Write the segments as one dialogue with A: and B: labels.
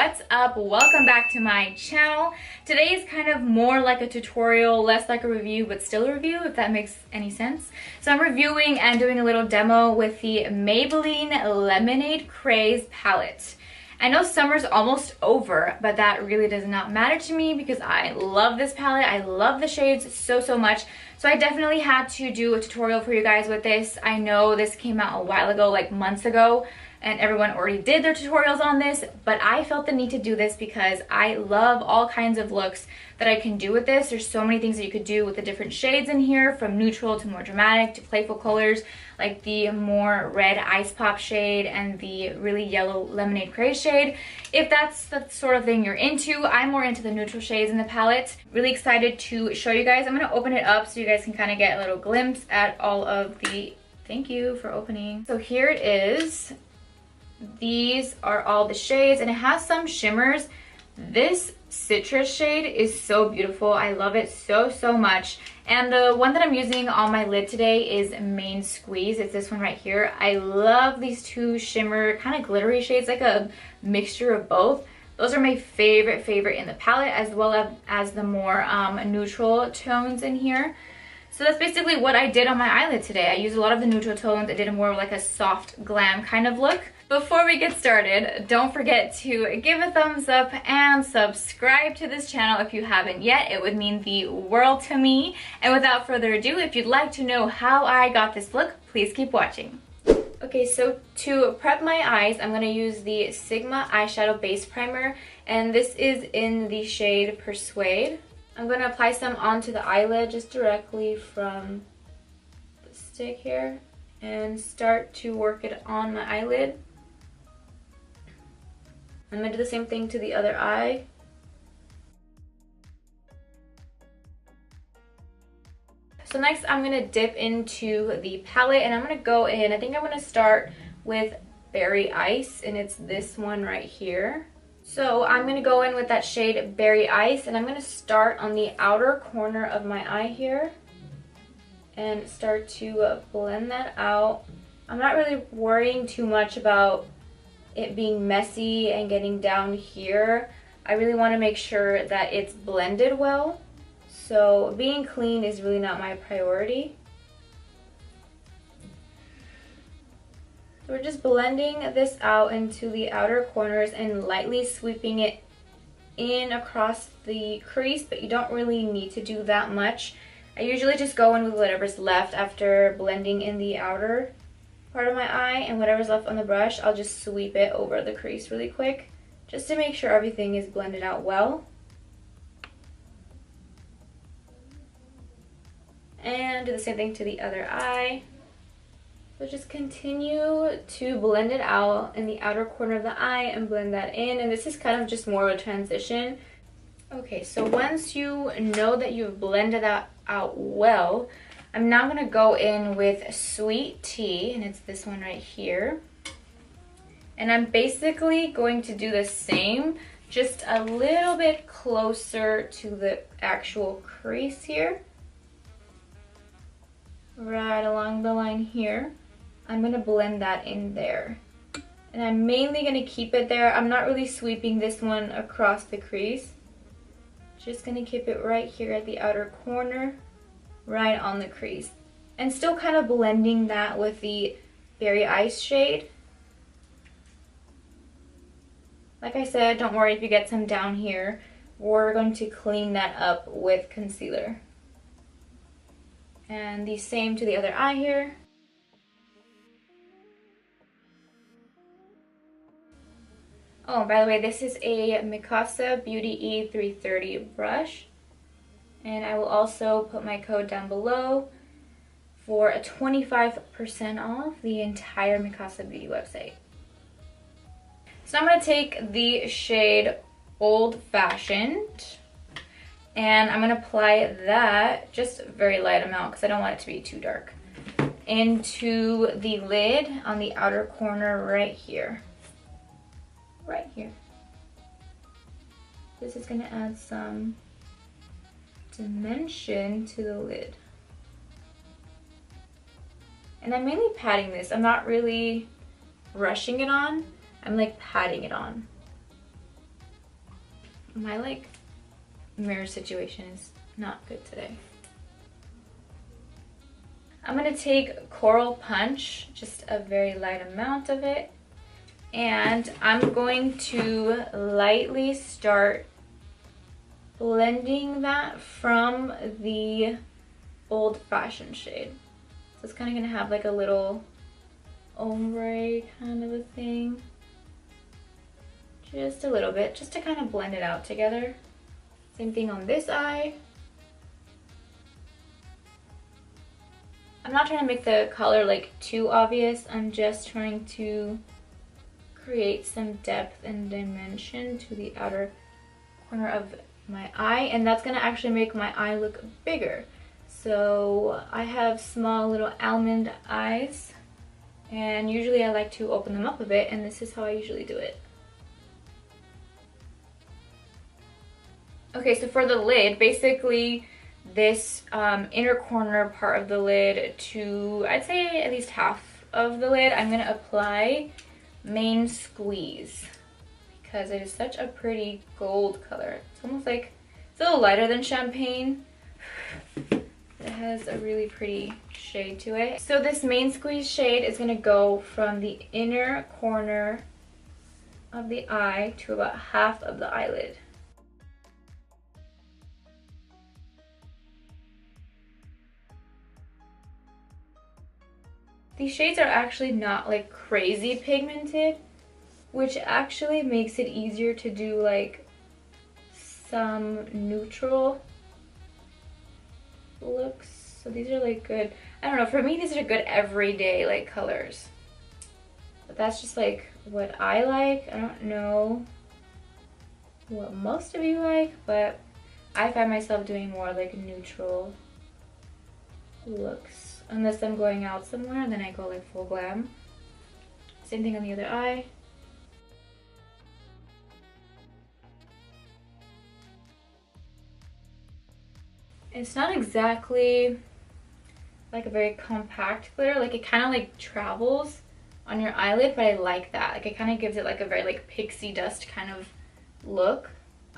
A: what's up? Welcome back to my channel. Today is kind of more like a tutorial, less like a review, but still a review, if that makes any sense. So I'm reviewing and doing a little demo with the Maybelline Lemonade Craze palette. I know summer's almost over, but that really does not matter to me because I love this palette. I love the shades so much. So I definitely had to do a tutorial for you guys with this. I know this came out a while ago, like months ago, and everyone already did their tutorials on this, but I felt the need to do this because I love all kinds of looks that I can do with this. There's so many things that you could do with the different shades in here, from neutral to more dramatic to playful colors, like the more red Ice Pop shade and the really yellow Lemonade Craze shade. If that's the sort of thing you're into, I'm more into the neutral shades in the palette. Really excited to show you guys. I'm gonna open it up so you guys can kind of get a little glimpse at all of the, thank you for opening. So here it is. These are all the shades, and it has some shimmers. This citrus shade is so beautiful. I love it so much. And the one that I'm using on my lid today is Main Squeeze. It's this one right here. I love these two shimmer kind of glittery shades, like a mixture of both. Those are my favorite in the palette, as well as the more neutral tones in here. So that's basically what I did on my eyelid today. I used a lot of the neutral tones. I did a more like a soft glam kind of look. Before we get started, don't forget to give a thumbs up and subscribe to this channel if you haven't yet. It would mean the world to me. And without further ado, if you'd like to know how I got this look, please keep watching. Okay, so to prep my eyes, I'm going to use the Sigma Eyeshadow Base Primer, and this is in the shade Persuade. I'm going to apply some onto the eyelid just directly from the stick here and start to work it on my eyelid. I'm going to do the same thing to the other eye. So next I'm going to dip into the palette, and I'm going to go in, I think I'm going to start with Berry Ice, and it's this one right here. So I'm going to go in with that shade Berry Ice, and I'm going to start on the outer corner of my eye here and start to blend that out. I'm not really worrying too much about it being messy and getting down here. I really want to make sure that it's blended well. So being clean is really not my priority. So we're just blending this out into the outer corners and lightly sweeping it in across the crease, but you don't really need to do that much. I usually just go in with whatever's left after blending in the outer part of my eye, and whatever's left on the brush, I'll just sweep it over the crease really quick just to make sure everything is blended out well. And do the same thing to the other eye. So just continue to blend it out in the outer corner of the eye and blend that in, and this is kind of just more of a transition. Okay, so once you know that you've blended that out well, I'm now going to go in with Sweet Tea, and it's this one right here. And I'm basically going to do the same, just a little bit closer to the actual crease here. Right along the line here. I'm going to blend that in there. And I'm mainly going to keep it there. I'm not really sweeping this one across the crease. Just going to keep it right here at the outer corner, right on the crease, and still kind of blending that with the Berry Ice shade. Like I said, don't worry if you get some down here. We're going to clean that up with concealer. And the same to the other eye here. Oh, by the way, this is a Mikasa Beauty E330 brush. And I will also put my code down below for a 25% off the entire Mikasa Beauty website. So I'm going to take the shade Old Fashioned, and I'm going to apply that, just a very light amount because I don't want it to be too dark, into the lid on the outer corner right here. Right here. This is going to add some dimension to the lid. And I'm mainly patting this. I'm not really rushing it on. I'm like patting it on. My like mirror situation is not good today. I'm gonna take Coral Punch, just a very light amount of it, and I'm going to lightly start blending that from the Old Fashioned shade. So it's kind of gonna have like a little ombre kind of a thing. Just a little bit, just to kind of blend it out together. Same thing on this eye. I'm not trying to make the color like too obvious. I'm just trying to create some depth and dimension to the outer corner of my eye, and that's gonna actually make my eye look bigger. So I have small little almond eyes, and usually I like to open them up a bit, and this is how I usually do it. Okay, so for the lid, basically this inner corner part of the lid to, I'd say at least half of the lid, I'm gonna apply Main Squeeze because it is such a pretty gold color. It's almost like, it's a little lighter than champagne. It has a really pretty shade to it. So this Main Squeeze shade is gonna go from the inner corner of the eye to about half of the eyelid. These shades are actually not like crazy pigmented, which actually makes it easier to do like some neutral looks. So these are like good, I don't know, for me these are good everyday like colors. But that's just like what I like. I don't know what most of you like, but I find myself doing more like neutral looks. Unless I'm going out somewhere, then I go like full glam. Same thing on the other eye. It's not exactly like a very compact glitter, like it kind of like travels on your eyelid, but I like that. Like it kind of gives it like a very like pixie dust kind of look.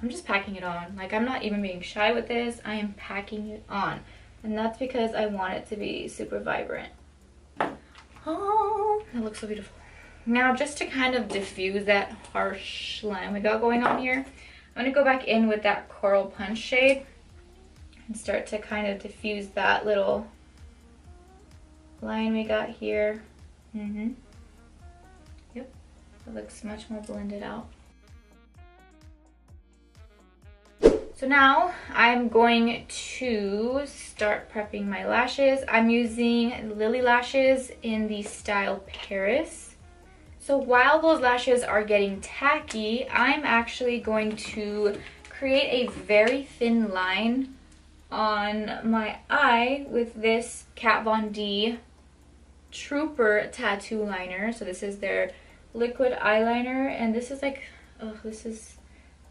A: I'm just packing it on. Like I'm not even being shy with this. I am packing it on. And that's because I want it to be super vibrant. Oh, that looks so beautiful. Now, just to kind of diffuse that harsh line we got going on here, I'm gonna go back in with that Coral Punch shade and start to kind of diffuse that little line we got here. Yep, it looks much more blended out. So now I'm going to start prepping my lashes. I'm using Lily lashes in the style Paris. So while those lashes are getting tacky, I'm actually going to create a very thin line on my eye with this Kat Von D Trooper tattoo liner. So this is their liquid eyeliner, and this is like, oh, this is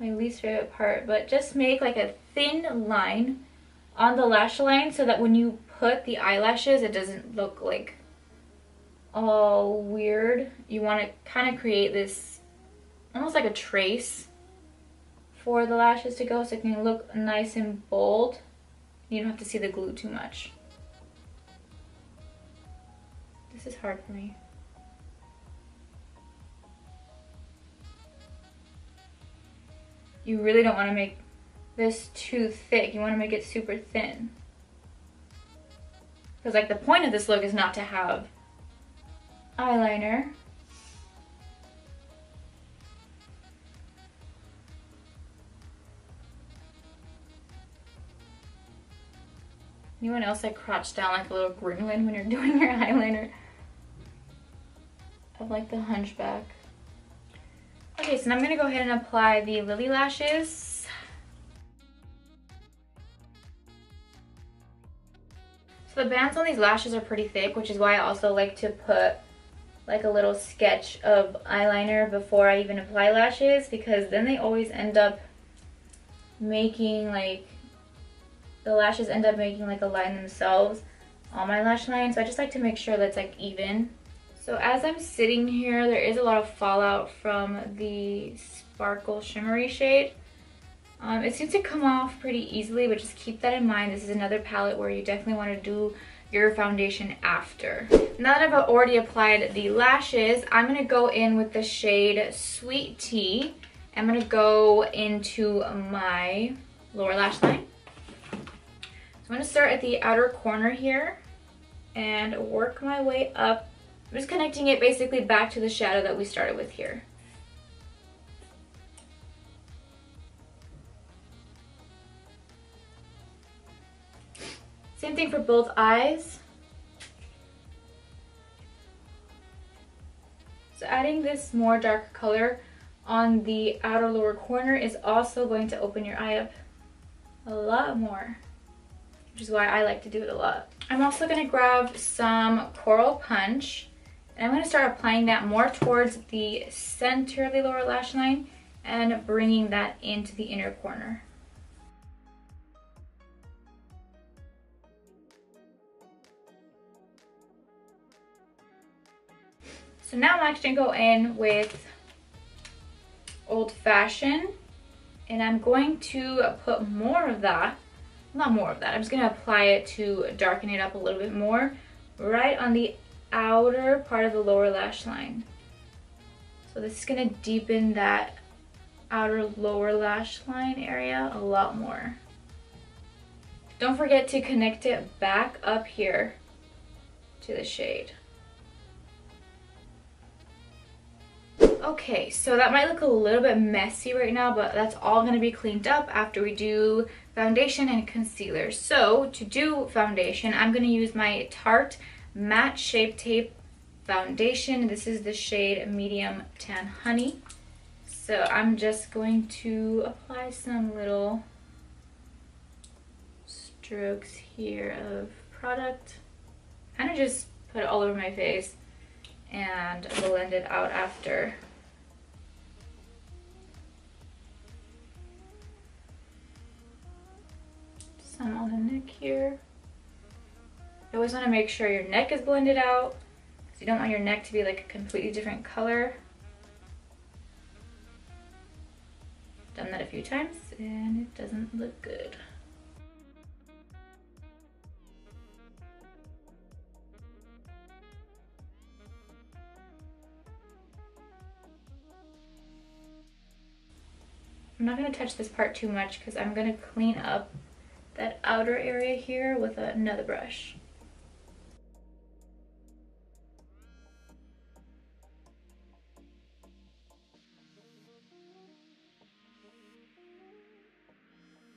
A: my least favorite part, but just make like a thin line on the lash line so that when you put the eyelashes, it doesn't look like all weird. You want to kind of create this almost like a trace for the lashes to go so it can look nice and bold. You don't have to see the glue too much. This is hard for me. You really don't want to make this too thick. You want to make it super thin. Because like the point of this look is not to have eyeliner. Anyone else like crouch down like a little gremlin when you're doing your eyeliner? Of like the hunchback. Okay, so now I'm gonna go ahead and apply the Lily lashes. So the bands on these lashes are pretty thick, which is why I also like to put like a little sketch of eyeliner before I even apply lashes, because then they always end up making like, the lashes end up making like a line themselves on my lash line. So I just like to make sure that's like even. So as I'm sitting here, there is a lot of fallout from the Sparkle Shimmery shade. It seems to come off pretty easily, but just keep that in mind. This is another palette where you definitely want to do your foundation after. Now that I've already applied the lashes, I'm going to go in with the shade Sweet Tea. I'm going to go into my lower lash line. So I'm going to start at the outer corner here and work my way up. I'm just connecting it basically back to the shadow that we started with here. Same thing for both eyes. So adding this more darker color on the outer lower corner is also going to open your eye up a lot more, which is why I like to do it a lot. I'm also going to grab some Coral Punch, and I'm going to start applying that more towards the center of the lower lash line and bringing that into the inner corner. So now I'm actually going to go in with Old Fashioned, and I'm going to put more of that, not more of that, I'm just going to apply it to darken it up a little bit more right on the outer part of the lower lash line. So this is going to deepen that outer lower lash line area a lot more. Don't forget to connect it back up here to the shade. Okay, so that might look a little bit messy right now, but that's all going to be cleaned up after we do foundation and concealer. So to do foundation, I'm going to use my Tarte Matte Shape Tape foundation. This is the shade Medium Tan Honey. So I'm just going to apply some little strokes here of product. Kind of just put it all over my face and blend it out after. Some on the neck here. You always want to make sure your neck is blended out, because you don't want your neck to be like a completely different color. Done that a few times and it doesn't look good. I'm not going to touch this part too much because I'm going to clean up that outer area here with another brush.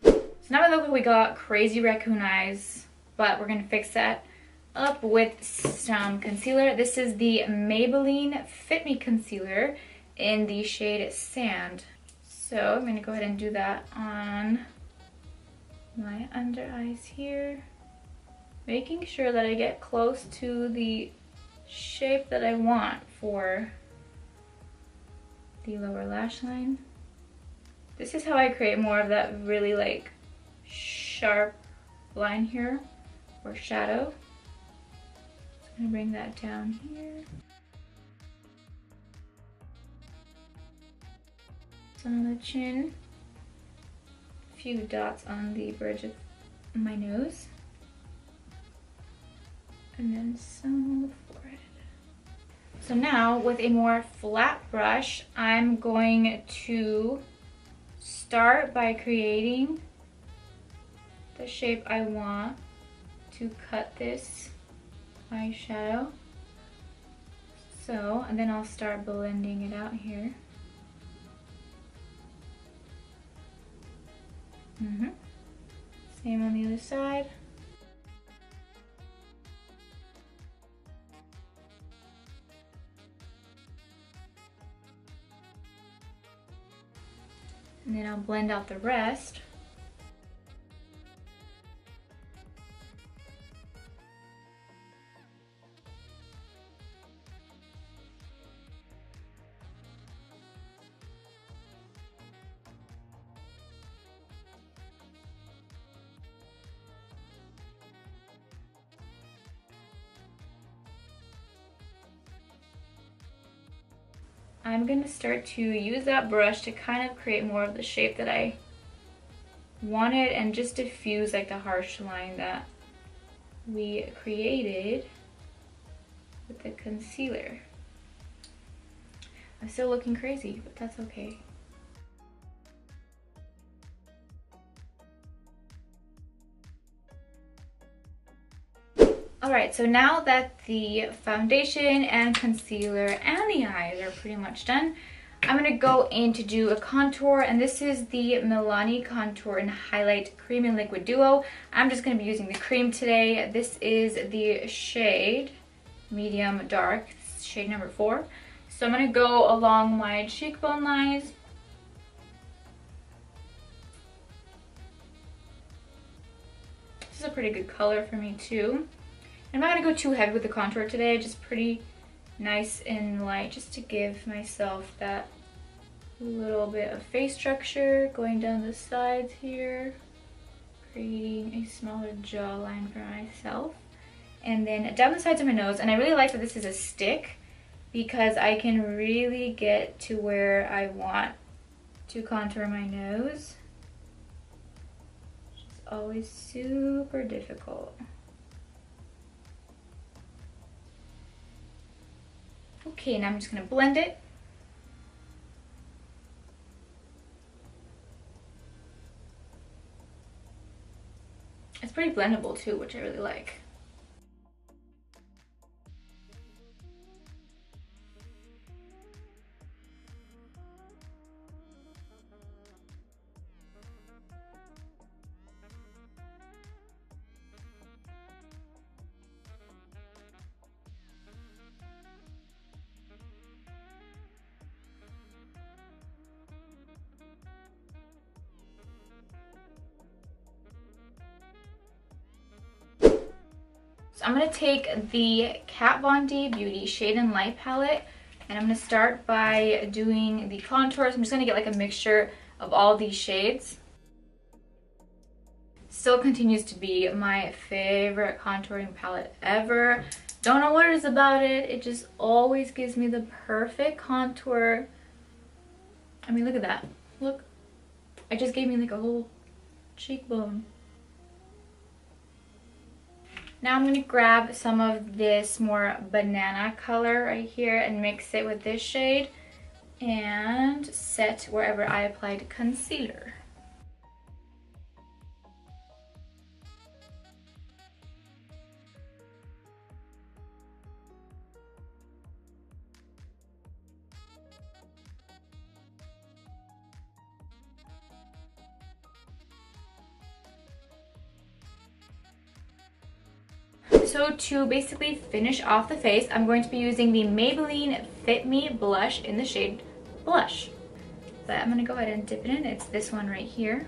A: So now it looks like we got crazy raccoon eyes, but we're going to fix that up with some concealer. This is the Maybelline Fit Me Concealer in the shade Sand. So I'm going to go ahead and do that on my under eyes here, making sure that I get close to the shape that I want for the lower lash line. This is how I create more of that really like sharp line here, or shadow. So I'm going to bring that down here. Some on the chin, a few dots on the bridge of my nose, and then some on the forehead. So now with a more flat brush, I'm going to start by creating the shape I want to cut this eyeshadow. So, and then I'll start blending it out here. Same on the other side. And then I'll blend out the rest. I'm going to start to use that brush to kind of create more of the shape that I want it and just diffuse like the harsh line that we created with the concealer. I'm still looking crazy, but that's okay. Alright, so now that the foundation and concealer and the eyes are pretty much done, I'm going to go in to do a contour, and this is the Milani Contour and Highlight Cream and Liquid Duo. I'm just going to be using the cream today. This is the shade Medium Dark, shade number 4. So I'm going to go along my cheekbone lines. This is a pretty good color for me too. I'm not going to go too heavy with the contour today, just pretty nice and light, just to give myself that little bit of face structure going down the sides here, creating a smaller jawline for myself. And then down the sides of my nose, and I really like that this is a stick because I can really get to where I want to contour my nose, which is always super difficult. Okay, now I'm just going to blend it. It's pretty blendable too, which I really like. So I'm going to take the Kat Von D Beauty Shade and Light palette, and I'm going to start by doing the contours. I'm just going to get like a mixture of all these shades. Still continues to be my favorite contouring palette ever. Don't know what it is about it. It just always gives me the perfect contour. I mean, look at that. Look. It just gave me like a whole cheekbone. Now I'm going to grab some of this more banana color right here and mix it with this shade and set wherever I applied concealer. So to basically finish off the face, I'm going to be using the Maybelline Fit Me blush in the shade Blush. But I'm going to go ahead and dip it in. It's this one right here.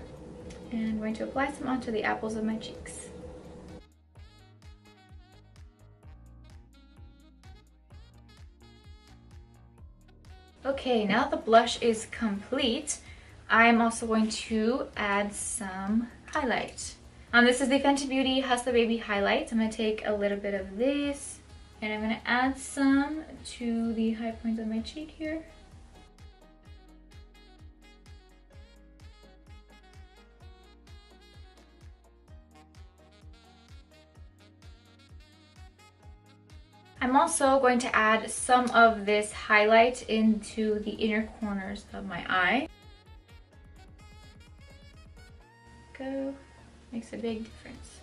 A: And I'm going to apply some onto the apples of my cheeks. Okay, now that the blush is complete, I'm also going to add some highlight. This is the Fenty Beauty Hustle Baby highlight. I'm going to take a little bit of this and I'm going to add some to the high points of my cheek here. I'm also going to add some of this highlight into the inner corners of my eye. Go. Makes a big difference.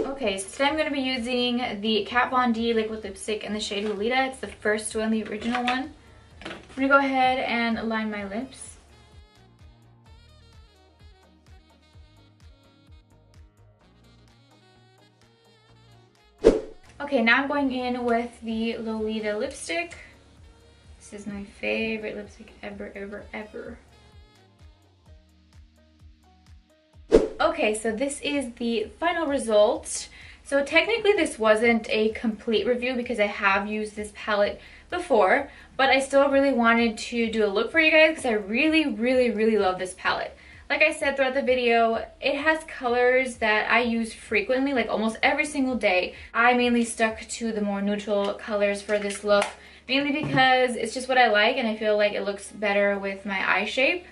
A: Okay, so today I'm going to be using the Kat Von D liquid lipstick in the shade Lolita. It's the first one, the original one. I'm going to go ahead and line my lips. Okay, now I'm going in with the Lolita lipstick. This is my favorite lipstick ever, ever, ever. Okay, so this is the final result. So technically this wasn't a complete review because I have used this palette before, but I still really wanted to do a look for you guys because I really, really, really love this palette. Like I said throughout the video, it has colors that I use frequently, like almost every single day. I mainly stuck to the more neutral colors for this look mainly because it's just what I like and I feel like it looks better with my eye shape.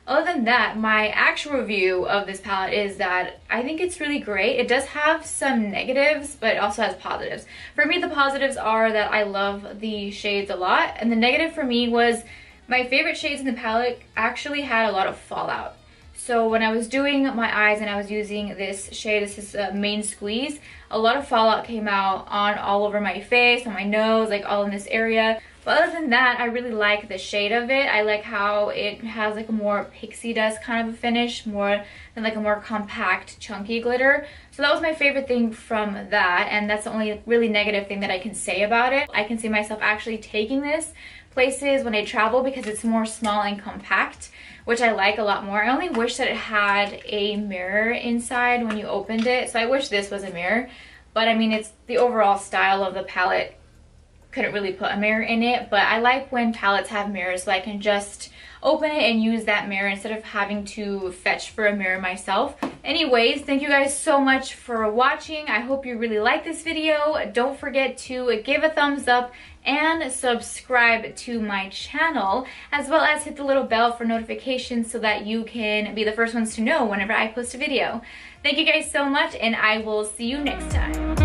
A: Other than that, my actual review of this palette is that I think it's really great. It does have some negatives, but it also has positives. For me, the positives are that I love the shades a lot, and the negative for me was my favorite shades in the palette actually had a lot of fallout. So when I was doing my eyes and I was using this shade, this is Main Squeeze, a lot of fallout came out on all over my face, on my nose, like all in this area. But other than that, I really like the shade of it. I like how it has like a more pixie dust kind of a finish, more than like a more compact, chunky glitter. So that was my favorite thing from that, and that's the only really negative thing that I can say about it. I can see myself actually taking this places when I travel because it's more small and compact, which I like a lot more. I only wish that it had a mirror inside when you opened it, so I wish this was a mirror. But I mean, it's the overall style of the palette. Couldn't really put a mirror in it, but I like when palettes have mirrors so I can just open it and use that mirror instead of having to fetch for a mirror myself. Anyways, thank you guys so much for watching. I hope you really like this video. Don't forget to give a thumbs up and subscribe to my channel, as well as hit the little bell for notifications so that you can be the first ones to know whenever I post a video. Thank you guys so much, and I will see you next time.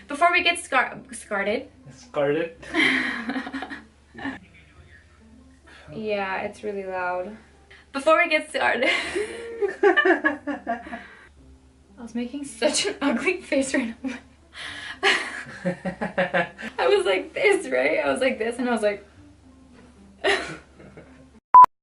A: Before we get started. Yeah, it's really loud. Before we get started. I was making such an ugly face right now. I was like this, right? I was like this and I was like